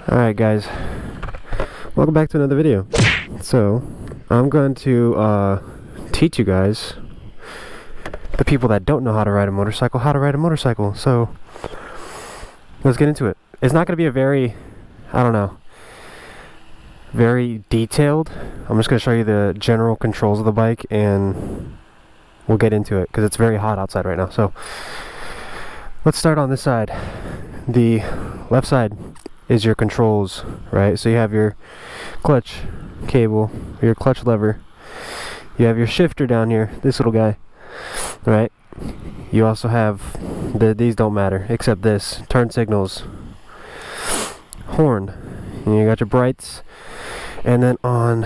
Alright guys, welcome back to another video. So, I'm going to teach you guys, the people that don't know how to ride a motorcycle, how to ride a motorcycle. So, let's get into it. It's not going to be a very, very detailed. I'm just going to show you the general controls of the bike and we'll get into it because it's very hot outside right now. So, let's start on this side. The left side is your controls, right? So you have your clutch cable, your clutch lever, you have your shifter down here, this little guy, right? You also have these don't matter except this, turn signals, horn, and you got your brights. And then on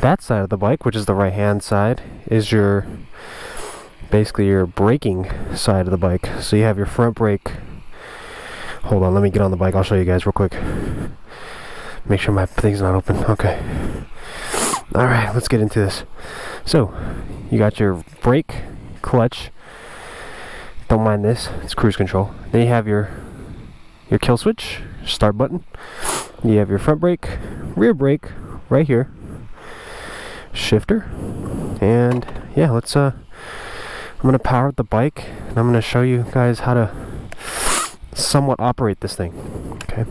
that side of the bike, which is the right hand side, is your basically your braking side of the bike. So you have your front brake. Hold on, let me get on the bike. I'll show you guys real quick. Make sure my thing's not open. Okay. Alright, let's get into this. So, you got your brake, clutch. Don't mind this, it's cruise control. Then you have your kill switch, start button. You have your front brake, rear brake, right here. Shifter. And yeah, let's I'm gonna power up the bike and I'm gonna show you guys how to somewhat operate this thing. Okay,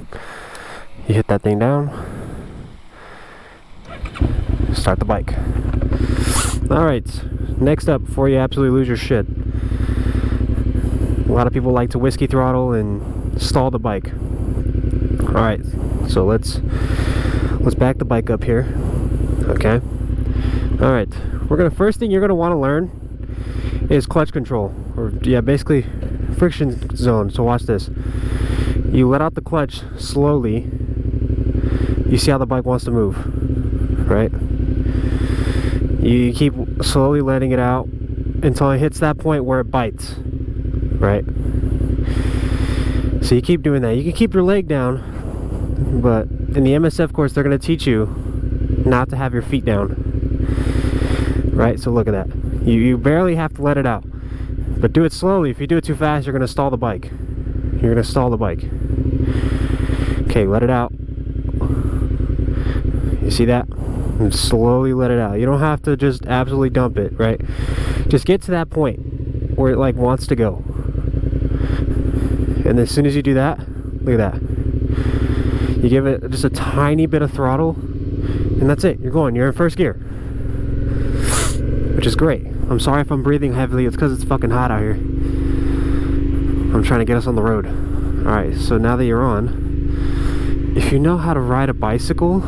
you hit that thing down, start the bike. Alright, next up, before you absolutely lose your shit, a lot of people like to whiskey throttle and stall the bike. Alright, so let's back the bike up here. Okay, alright, first thing you're gonna want to learn is clutch control, or yeah, basically friction zone. So watch this. You let out the clutch slowly. You see how the bike wants to move, right? You keep slowly letting it out until it hits that point where it bites, right? So you keep doing that. You can keep your leg down, but in the MSF course they're going to teach you not to have your feet down, right? So look at that. You barely have to let it out. But do it slowly. If you do it too fast, you're going to stall the bike. You're going to stall the bike. Okay, let it out. You see that? And slowly let it out. You don't have to just absolutely dump it, right? Just get to that point where it like wants to go. And as soon as you do that, look at that. You give it just a tiny bit of throttle, and that's it. You're going. You're in first gear. Which is great. I'm sorry if I'm breathing heavily. It's because it's fucking hot out here. I'm trying to get us on the road. Alright, so now that you're on, if you know how to ride a bicycle,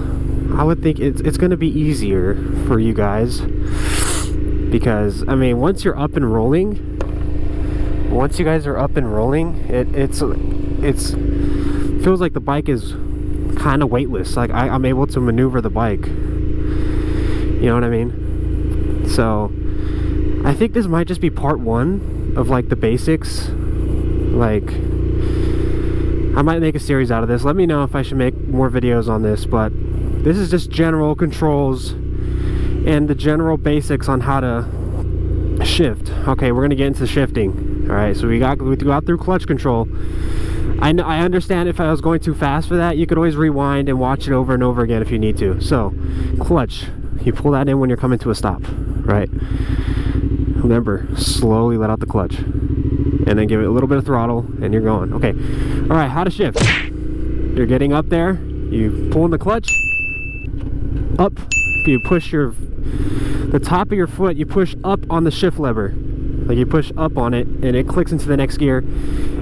I would think it's going to be easier for you guys. Because, I mean, once you're up and rolling, once you guys are up and rolling, it feels like the bike is kind of weightless. Like, I'm able to maneuver the bike. You know what I mean? So I think this might just be part one of like the basics. Like, I might make a series out of this. Let me know if I should make more videos on this, but this is just general controls and the general basics on how to shift. Okay, we're gonna get into shifting. Alright, so we got through clutch control. I understand if I was going too fast for that, you could always rewind and watch it over and over again if you need to. So, clutch, you pull that in when you're coming to a stop, right? Remember, slowly let out the clutch and then give it a little bit of throttle and you're going. Okay, all right, how to shift. You're getting up there, you pull in the clutch up, you push the top of your foot, you push up on the shift lever, like you push up on it and it clicks into the next gear,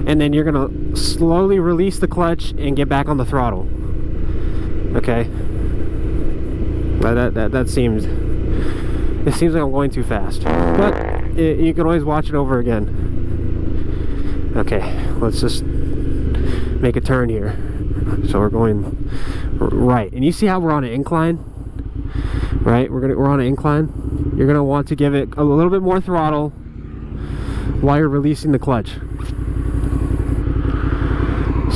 and then you're gonna slowly release the clutch and get back on the throttle. Okay, it seems like I'm going too fast, but you can always watch it over again. Okay, let's just make a turn here. So we're going right, and you see how we're on an incline, right? We're on an incline. You're gonna want to give it a little bit more throttle while you're releasing the clutch.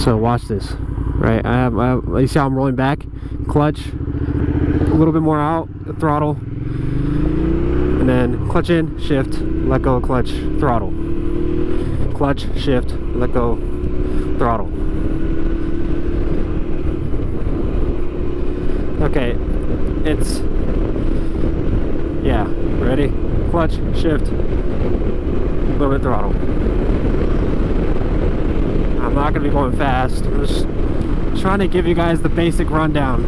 So watch this, right? You see how I'm rolling back, clutch, a little bit more out, the throttle, and then clutch in, shift, let go, clutch, throttle, clutch, shift, let go, throttle. Okay, it's, yeah, ready? Clutch, shift, a little bit throttle. I'm not gonna be going fast. I'm just trying to give you guys the basic rundown.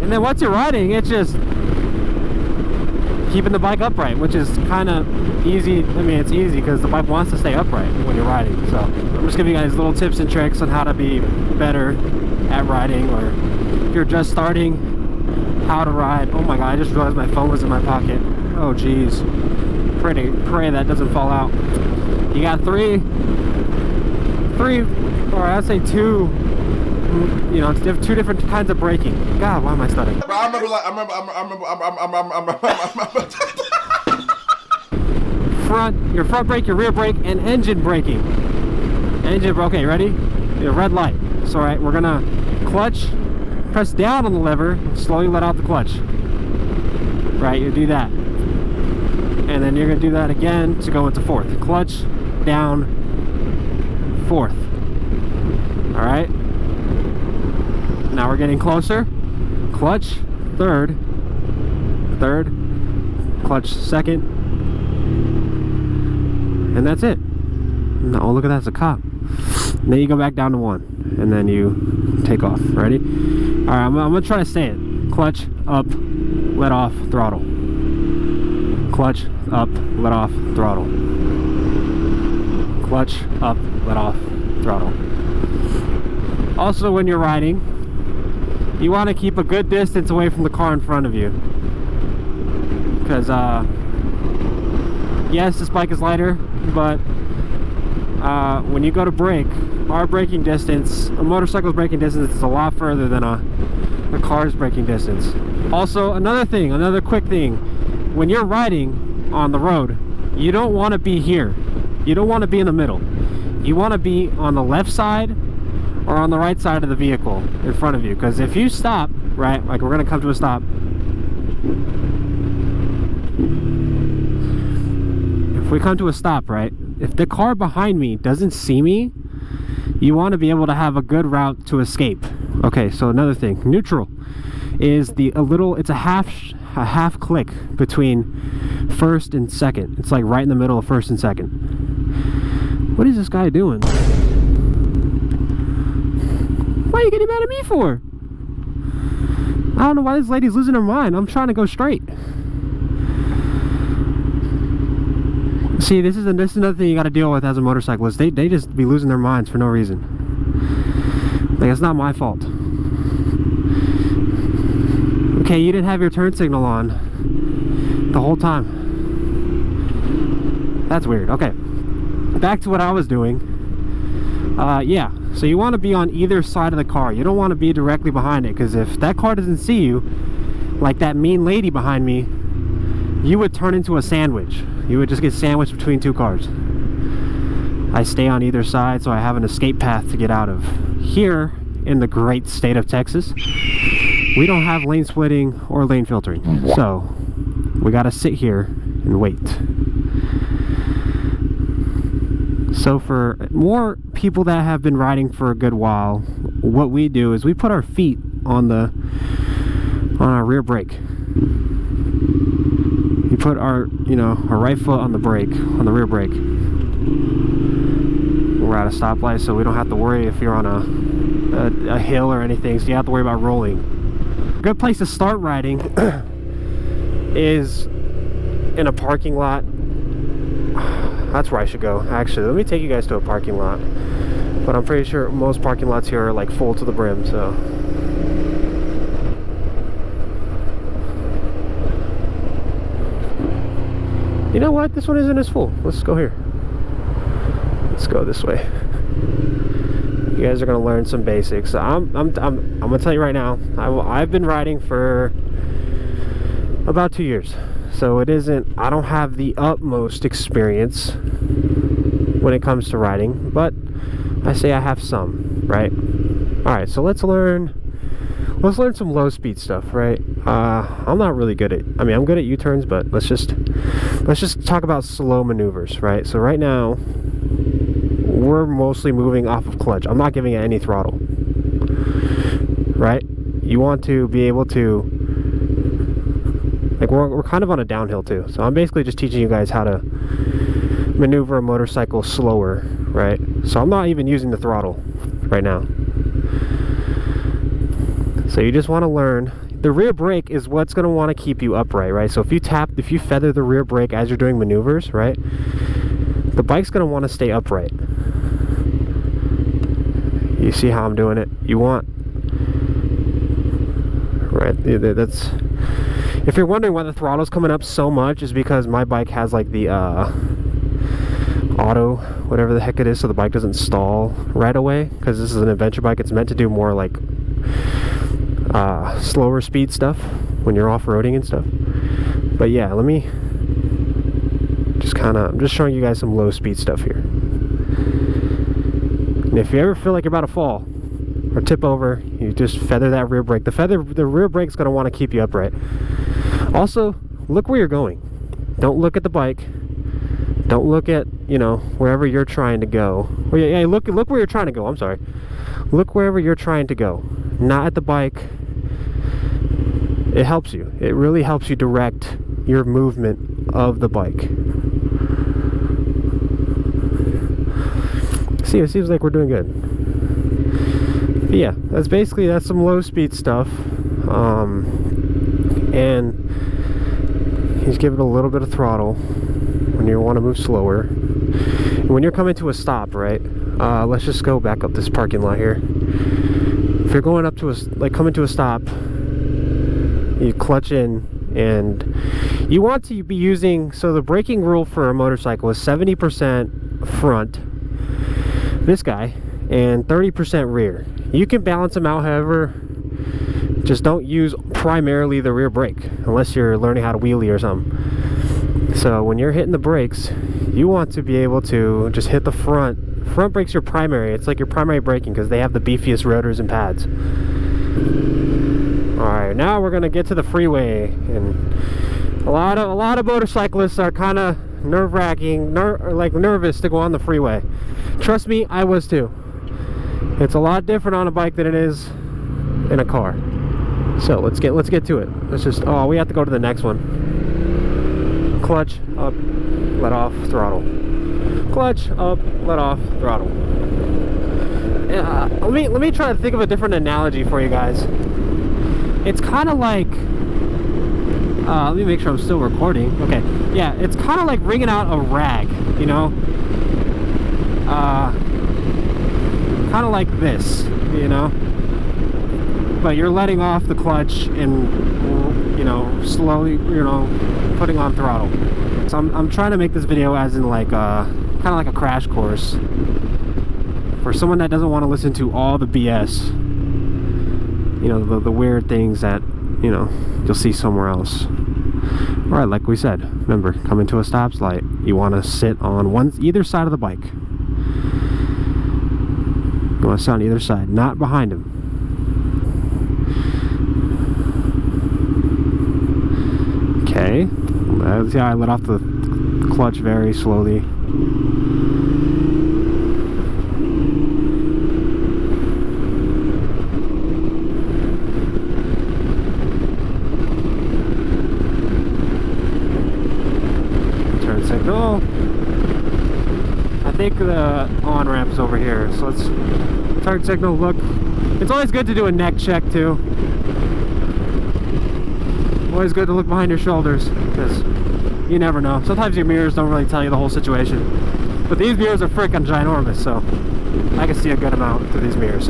And then once you're riding, it's just keeping the bike upright, which is kind of easy. I mean, it's easy because the bike wants to stay upright when you're riding. So I'm just giving you guys little tips and tricks on how to be better at riding, or if you're just starting, how to ride. Oh my god, I just realized my phone was in my pocket. Oh geez. Pray that doesn't fall out. You got three, or I'd say two, you know, two different kinds of braking. God, why am I stuttering? I remember. Your front brake, your rear brake, and engine braking. Okay, ready? Your red light. So, all right, we're gonna clutch, press down on the lever, slowly let out the clutch. Right, you do that. And then you're gonna do that again to go into fourth. Clutch, down, fourth. All right. Now we're getting closer. Clutch, third, clutch, second, and that's it. Oh, look at that, it's a cop. And then you go back down to one, and then you take off. Ready? All right, I'm gonna try to say it. Clutch, up, let off, throttle. Clutch, up, let off, throttle. Clutch, up, let off, throttle. Also, when you're riding, you want to keep a good distance away from the car in front of you. Because, yes, this bike is lighter, but when you go to brake, our braking distance, a motorcycle's braking distance is a lot further than a car's braking distance. Also, another quick thing, when you're riding on the road, you don't want to be here. You don't want to be in the middle. You want to be on the left side or on the right side of the vehicle in front of you, because if you stop, right, like we're going to come to a stop, if we come to a stop, right, if the car behind me doesn't see me, you want to be able to have a good route to escape. Okay, so another thing, neutral is it's a half click between first and second. It's like right in the middle of first and second. What is this guy doing? Why are you getting mad at me for? I don't know why this lady's losing her mind. I'm trying to go straight. See, this is another thing you got to deal with as a motorcyclist. They just be losing their minds for no reason. Like, it's not my fault. Okay, you didn't have your turn signal on the whole time. That's weird. Okay, back to what I was doing. Yeah, so you want to be on either side of the car. You don't want to be directly behind it, because if that car doesn't see you, like that mean lady behind me, you would turn into a sandwich. You would just get sandwiched between two cars. I stay on either side, so I have an escape path to get out of. Here in the great state of Texas, we don't have lane splitting or lane filtering, so we gotta sit here and wait. So for more people that have been riding for a good while, what we do is we put our feet on our rear brake. You put our right foot on the brake, on the rear brake. We're at a stoplight, so we don't have to worry if you're on a hill or anything, so you have to worry about rolling. A good place to start riding is in a parking lot. That's where I should go. Actually, let me take you guys to a parking lot. But I'm pretty sure most parking lots here are like full to the brim, so. You know what? This one isn't as full. Let's go here. Let's go this way. You guys are gonna learn some basics. I'm gonna tell you right now. I've been riding for about 2 years, so it isn't. I don't have the utmost experience when it comes to riding, but I say I have some, right? All right, so let's learn some low speed stuff, right? I'm not really good at. I mean, I'm good at U-turns, but let's just talk about slow maneuvers, right? So right now, we're mostly moving off of clutch. I'm not giving it any throttle, right? You want to be able to Like we're kind of on a downhill too. So I'm basically just teaching you guys how to maneuver a motorcycle slower, right? So I'm not even using the throttle right now. So you just want to learn. The rear brake is what's going to want to keep you upright, right? So if you feather the rear brake as you're doing maneuvers, right? The bike's going to want to stay upright. You see how I'm doing it? You want, right? That's, if you're wondering why the throttle's coming up so much, is because my bike has like the auto, whatever the heck it is, so the bike doesn't stall right away, because this is an adventure bike. It's meant to do more like slower speed stuff when you're off-roading and stuff. But yeah, let me just I'm just showing you guys some low speed stuff here. And if you ever feel like you're about to fall or tip over, you just feather that rear brake. The rear brake's going to want to keep you upright. Also, look where you're going. Don't look at the bike. Don't look at, you know, wherever you're trying to go. Or yeah, look where you're trying to go. I'm sorry. Look wherever you're trying to go. Not at the bike. It helps you. It really helps you direct your movement of the bike. See, it seems like we're doing good. But yeah, that's some low speed stuff. And he's giving a little bit of throttle when you want to move slower. And when you're coming to a stop, right? Let's just go back up this parking lot here. If you're going up to coming to a stop, you clutch in, and you want to be using, so the braking rule for a motorcycle is 70% front, this guy, and 30% rear. You can balance them out, however, just don't use primarily the rear brake unless you're learning how to wheelie or something. So when you're hitting the brakes, you want to be able to just hit the front. Front brake's your primary. It's like your primary braking because they have the beefiest rotors and pads. Alright, now we're gonna get to the freeway, and a lot of motorcyclists are kind of nerve-wracking, nervous to go on the freeway. Trust me, I was too. It's a lot different on a bike than it is in a car. So let's get to it. We have to go to the next one. Clutch up, let off, throttle. Clutch up, let off, throttle. Let me try to think of a different analogy for you guys. It's kind of like, let me make sure I'm still recording. Okay, yeah, it's kind of like wringing out a rag, you know? Kind of like this, you know? But you're letting off the clutch and, you know, slowly, you know, putting on throttle. So I'm trying to make this video as in like, kind of like a crash course for someone that doesn't want to listen to all the BS. You know, the weird things that, you know, you'll see somewhere else. Alright, like we said, remember, coming to a stop light, you want to sit on either side of the bike. You want to sit on either side, not behind him. Okay, see how I let off the clutch very slowly. Turn signal. I think the on-ramp is over here, so let's turn signal, look. It's always good to do a neck check too. Always good to look behind your shoulders, because you never know. Sometimes your mirrors don't really tell you the whole situation. But these mirrors are freaking ginormous, so I can see a good amount through these mirrors.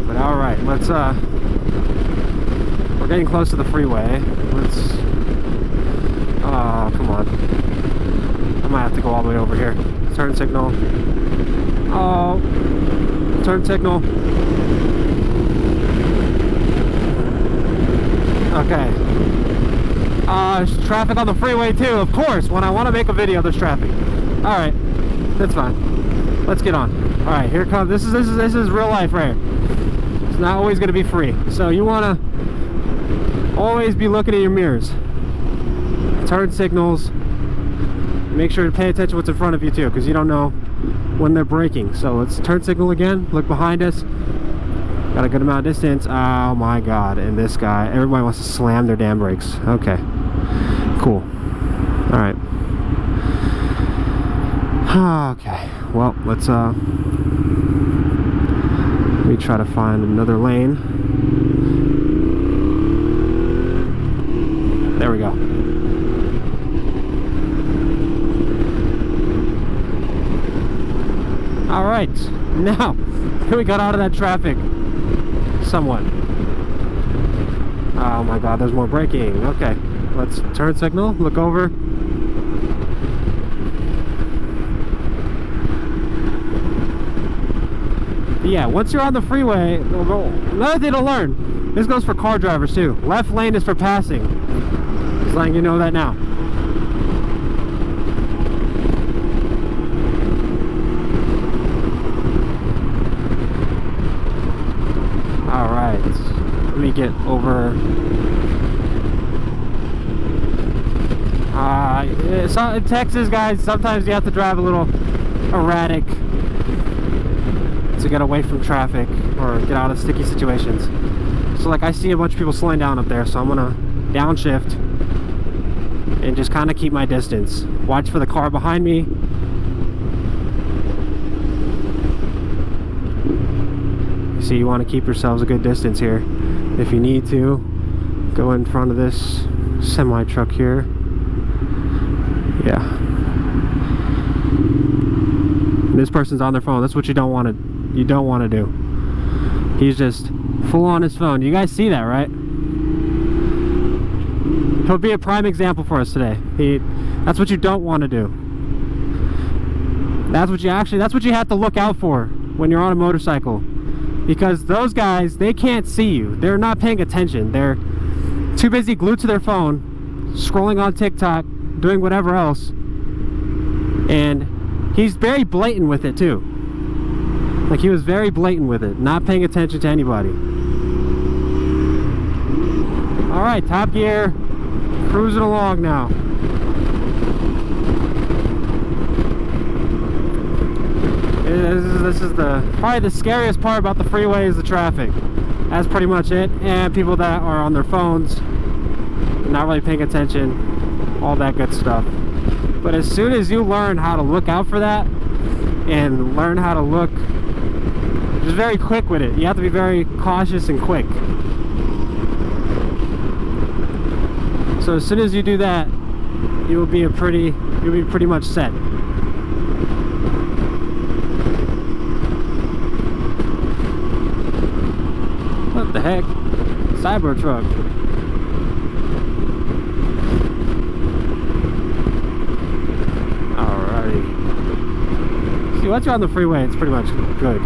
But alright, let's, we're getting close to the freeway. Let's, oh, come on. I might have to go all the way over here. Turn signal. Oh, turn signal. Okay. There's traffic on the freeway too, of course. When I want to make a video, there's traffic. Alright, that's fine. Let's get on. Alright, here comes, this is real life right here. It's not always going to be free. So you want to always be looking at your mirrors. Turn signals. Make sure to pay attention to what's in front of you too, because you don't know when they're braking. So let's turn signal again, look behind us. Got a good amount of distance. Oh my god. And this guy, everybody wants to slam their damn brakes. Okay. Cool. Alright. Okay. Well, let's let me try to find another lane. There we go. Alright. Now we got out of that traffic. Somewhat. Oh my god, there's more braking. Okay, let's turn signal, look over. Yeah, once you're on the freeway, another thing to learn, this goes for car drivers too. Left lane is for passing. Just letting you know that now. Alright, let me get over. So in Texas, guys, sometimes you have to drive a little erratic to get away from traffic or get out of sticky situations. So like I see a bunch of people slowing down up there, so I'm gonna downshift and just kind of keep my distance. Watch for the car behind me. See, you want to keep yourselves a good distance here. If you need to, go in front of this semi truck here. Yeah. This person's on their phone. That's what you don't want to do. He's just full on his phone. You guys see that, right? He'll be a prime example for us today. That's what you don't want to do. That's what you have to look out for when you're on a motorcycle. Because those guys, they can't see you. They're not paying attention. They're too busy glued to their phone, scrolling on TikTok, doing whatever else. And he's very blatant with it too. Like he was very blatant with it, not paying attention to anybody. Alright, top gear, cruising along now. This is probably the scariest part about the freeway is the traffic. That's pretty much it. And people that are on their phones, not really paying attention, all that good stuff. But as soon as you learn how to look out for that and learn how to look just very quick with it, you have to be very cautious and quick. So as soon as you do that, you'll be pretty much set. What the heck? Cybertruck. Alrighty. See, once you're on the freeway, it's pretty much good.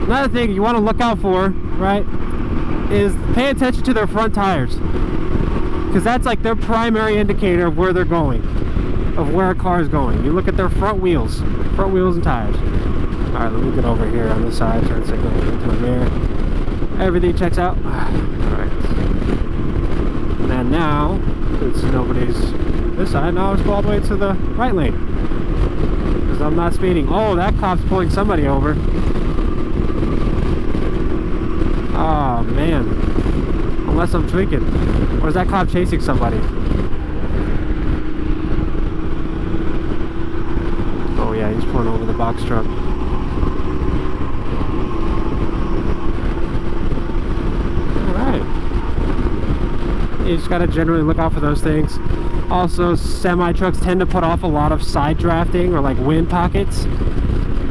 Another thing you want to look out for, right, is pay attention to their front tires. Because that's like their primary indicator of where they're going, of where a car is going. You look at their front wheels and tires. Alright, let me get over here on this side, turn signal into the mirror. Everything checks out. Alright. And now, since nobody's this side, now let's go all the way to the right lane. Because I'm not speeding. Oh, that cop's pulling somebody over. Oh, man. Unless I'm tweaking. Or is that cop chasing somebody? Oh, yeah, he's pulling over the box truck. You just gotta generally look out for those things. Also, semi trucks tend to put off a lot of side drafting or like wind pockets,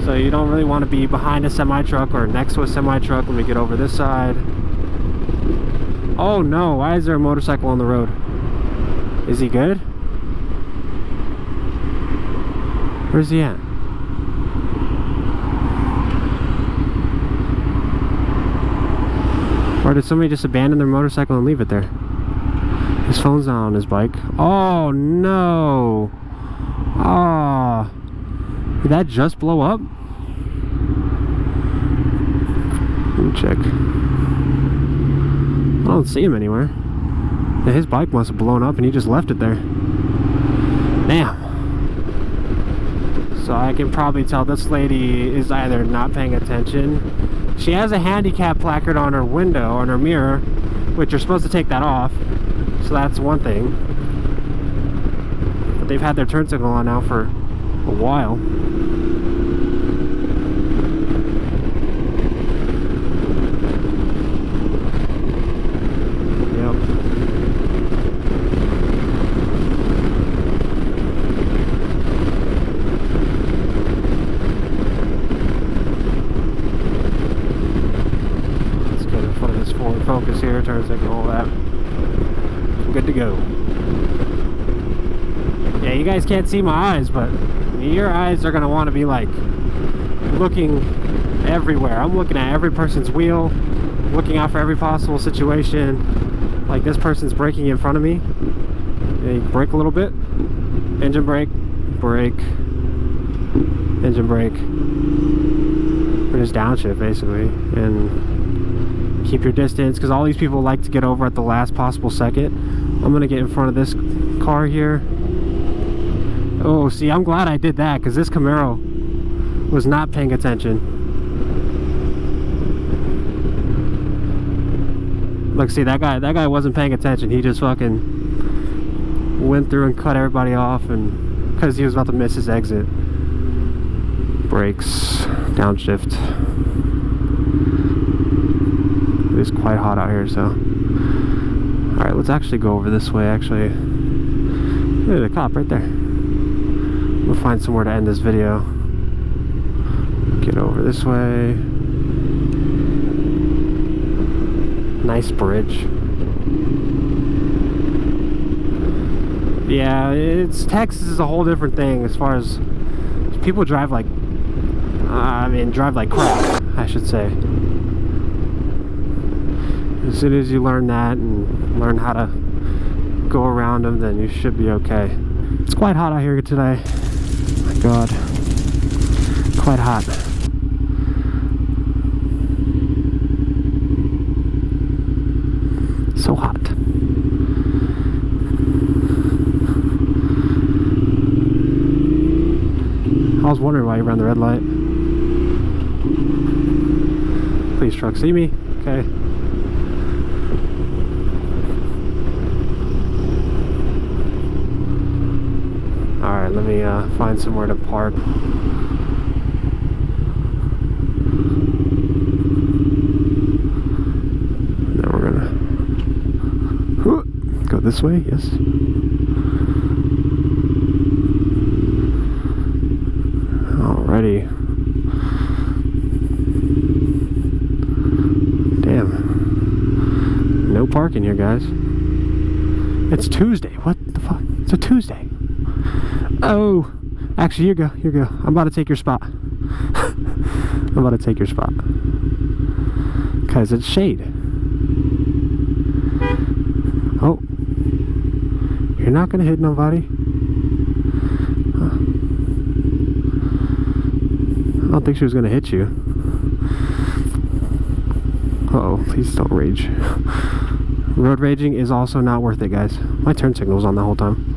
so you don't really want to be behind a semi truck or next to a semi truck. Let me get over this side. Oh no, why is there a motorcycle on the road? Is he good? Where's he at? Or did somebody just abandon their motorcycle and leave it there? His phone's not on his bike. Oh no! Oh, did that just blow up? Let me check. I don't see him anywhere. Yeah, his bike must have blown up and he just left it there. Damn. So I can probably tell this lady is either not paying attention She has a handicap placard on her window, on her mirror, which you're supposed to take that off. So that's one thing. But they've had their turn signal on now for a while. Focus here, turn signal, all that. Good to go. Yeah, you guys can't see my eyes, but your eyes are gonna want to be like looking everywhere. I'm looking at every person's wheel, looking out for every possible situation. Like this person's braking in front of me. Yeah, you brake a little bit. Engine brake, brake, engine brake. We're just downshift basically, and keep your distance, because all these people like to get over at the last possible second. I'm gonna get in front of this car here. Oh, see, I'm glad I did that, because this Camaro was not paying attention. Look, see, that guy wasn't paying attention. He just fucking went through and cut everybody off, and because he was about to miss his exit. Brakes, downshift. It's quite hot out here, so alright, let's actually go over this way. Actually, there's a cop right there. We'll find somewhere to end this video. Get over this way. Nice bridge. Yeah, it's Texas is a whole different thing as far as people drive like drive like crap, I should say. As soon as you learn that and learn how to go around them, then you should be okay. It's quite hot out here today. My God, quite hot. So hot. I was wondering why you ran the red light. Please, truck, see me? Okay. Alright, let me find somewhere to park. Then we're gonna go this way, yes. Alrighty. Damn. No parking here, guys. It's Tuesday. What the fuck? It's a Tuesday. Oh, actually, here you go. I'm about to take your spot. I'm about to take your spot. Because it's shade. Oh. You're not going to hit nobody. I don't think she was going to hit you. Uh-oh, please don't rage. Road raging is also not worth it, guys. My turn signal was on the whole time.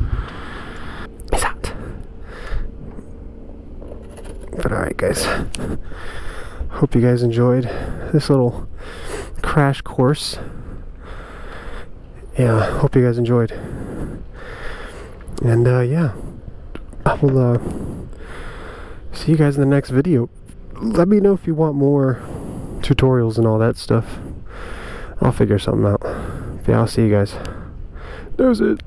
But alright, guys, hope you guys enjoyed this little crash course. Yeah, hope you guys enjoyed. And yeah, I will see you guys in the next video. Let me know if you want more tutorials and all that stuff. I'll figure something out. Yeah, I'll see you guys. There's it.